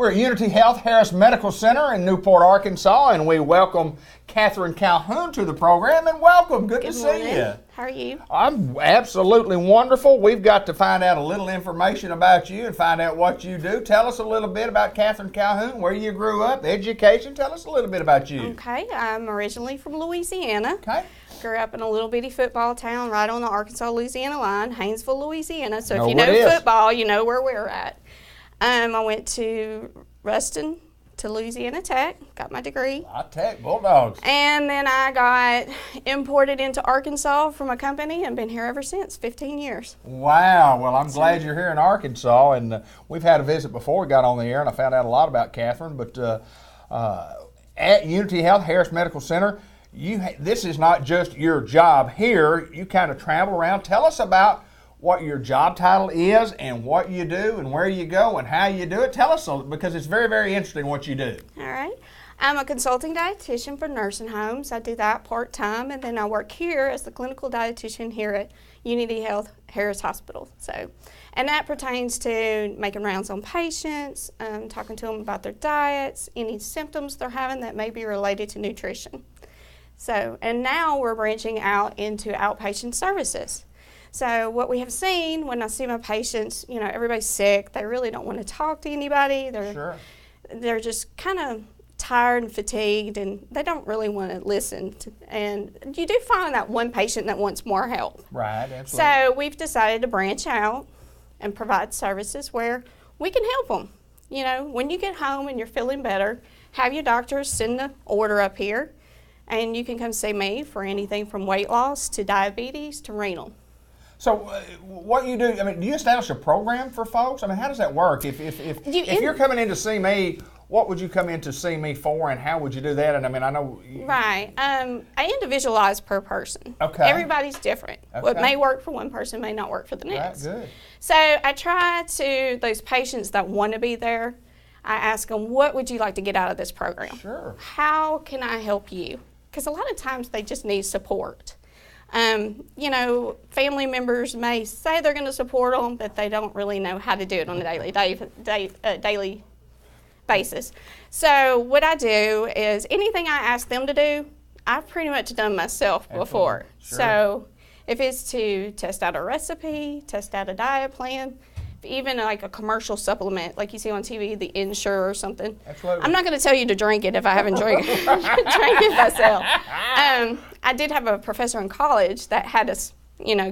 We're at Unity Health Harris Medical Center in Newport, Arkansas, and we welcome Kathryn Calhoun to the program. And welcome. Good to see you. How are you? I'm absolutely wonderful. We've got to find out a little information about you and find out what you do. Tell us a little bit about Kathryn Calhoun, where you grew up, education. Tell us a little bit about you. Okay, I'm originally from Louisiana. Okay. Grew up in a little bitty football town right on the Arkansas-Louisiana line, Haynesville, Louisiana. So Know if you what know it is. football, you know where we're at. I went to Ruston to Louisiana Tech, got my degree. Tech Bulldogs. And then I got imported into Arkansas from a company and been here ever since, 15 years. Wow. Well, I'm glad you're here in Arkansas, and we've had a visit before we got on the air, and I found out a lot about Kathryn. But at Unity Health Harris Medical Center, this is not just your job here. You kind of travel around. Tell us about what your job title is and what you do and where you go and how you do it. Tell us, because it's very, very interesting what you do. All right. I'm a consulting dietitian for nursing homes. I do that part-time, and then I work here as the clinical dietitian here at Unity Health Harris Hospital. And that pertains to making rounds on patients, talking to them about their diets, any symptoms they're having that may be related to nutrition. And now we're branching out into outpatient services. So what we have seen when I see my patients, everybody's sick. They really don't want to talk to anybody. They're just kind of tired and fatigued, and they don't really want to listen. And you do find that one patient that wants more help. Right, absolutely. So we've decided to branch out and provide services where we can help them. When you get home and you're feeling better, have your doctor send the order up here, and you can come see me for anything from weight loss to diabetes to renal. So what you do, do you establish a program for folks? How does that work? If you're coming in to see me, what would you come in to see me for, and how would you do that? And I know... Right. I individualize per person. Okay. Everybody's different. Okay. What may work for one person may not work for the next. Right, good. So I try to, those patients that want to be there, I ask them, what would you like to get out of this program? Sure. How can I help you? Because a lot of times they just need support. Family members may say they're going to support them, but they don't really know how to do it on a daily basis. So what I do is anything I ask them to do, I've pretty much done myself before. Sure. So if it's to test out a recipe, test out a diet plan, even like a commercial supplement like you see on TV, the Ensure or something. Absolutely. I'm not going to tell you to drink it if I haven't drank it myself. I did have a professor in college that had us,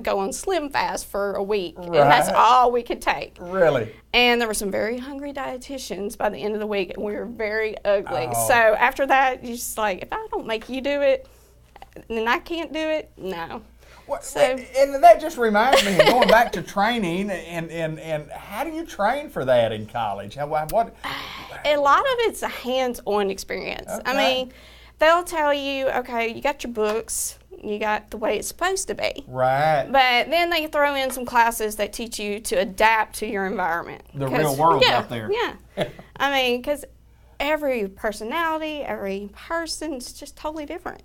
go on Slim Fast for a week, right. And that's all we could take. Really? And there were some very hungry dietitians by the end of the week, and we were very ugly. Oh. So after that, you're just like, if I don't make you do it, then I can't do it, no. And that just reminds me of going back to training, and how do you train for that in college? A lot of it's a hands-on experience. Okay. They'll tell you, okay, you got your books, you got the way it's supposed to be. Right. But then they throw in some classes that teach you to adapt to your environment. The real world out there. Yeah. Because every personality, every person's just totally different.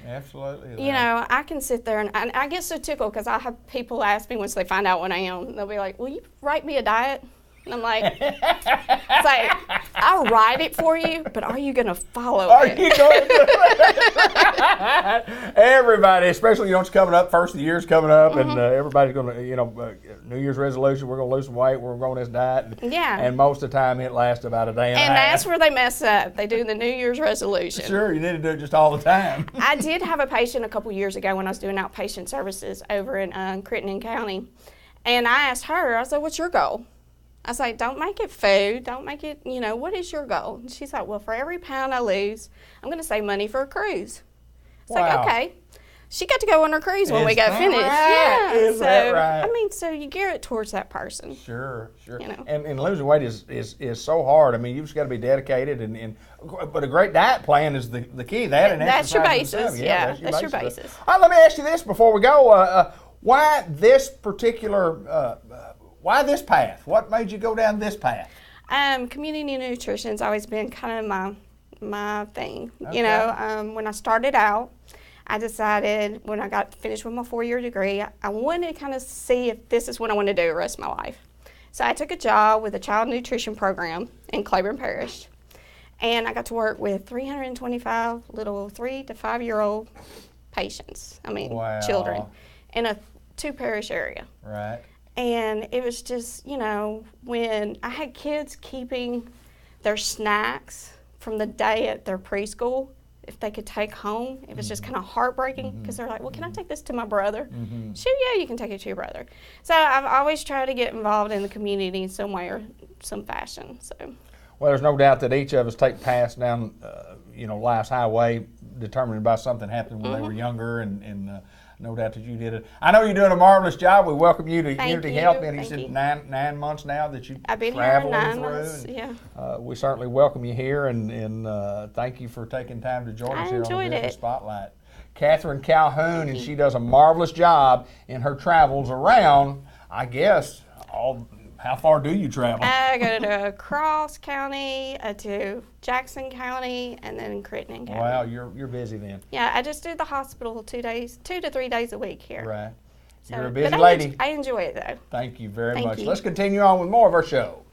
Absolutely. I can sit there and I get so tickled because I have people ask me once they find out what I am. They'll be like, will you write me a diet? And I'm like, it's like, I'll write it for you, but are you going to follow it? Are you going to? Everybody, especially, it's coming up, first of the year's coming up, and everybody's going to, New Year's resolution, we're going to lose some weight, we're going on this diet. And most of the time it lasts about a day and a half. And that's where they mess up. They do the New Year's resolution. Sure, you need to do it just all the time. I did have a patient a couple years ago when I was doing outpatient services over in Crittenden County. And I asked her, I said, what's your goal? I was like, don't make it food. Don't make it, what is your goal? And she's like, well, for every pound I lose, I'm going to save money for a cruise. It's like, okay. She got to go on her cruise when we got finished. Right? Yeah. Is that right? So you gear it towards that person. Sure. And losing weight is so hard. You've just got to be dedicated, but a great diet plan is the key. That's your basis. Yeah, that's your basis. All right, let me ask you this before we go. Why this particular why this path? What made you go down this path? Community nutrition's always been kind of my thing. Okay. When I started out, I decided when I got finished with my 4-year degree, I wanted to kind of see if this is what I want to do the rest of my life. So I took a job with a child nutrition program in Claiborne Parish, and I got to work with 325 little 3 to 5 year old patients. Wow. Children in a 2-parish area. Right. And it was just, when I had kids keeping their snacks from the day at their preschool, if they could take home, it was just kind of heartbreaking because they're like, well, can I take this to my brother? Sure, yeah, you can take it to your brother. So I've always tried to get involved in the community in some way or some fashion. So. Well, there's no doubt that each of us take paths down, life's highway determined by something happened when they were younger, and no doubt that you did it. I know you're doing a marvelous job. We welcome you to Unity Health. And you said 9 months now that you've I've been here traveling 9 months. We certainly welcome you here, and thank you for taking time to join us here on the Business Spotlight. Kathryn Calhoun, and she does a marvelous job in her travels around, I guess, how far do you travel? I go to Cross County, to Jackson County, and then Crittenden County. Wow, you're busy then. Yeah, I just do the hospital 2 to 3 days a week here. Right. So, you're a busy lady. I enjoy it though. Thank you very Thank much. you. Let's continue on with more of our show.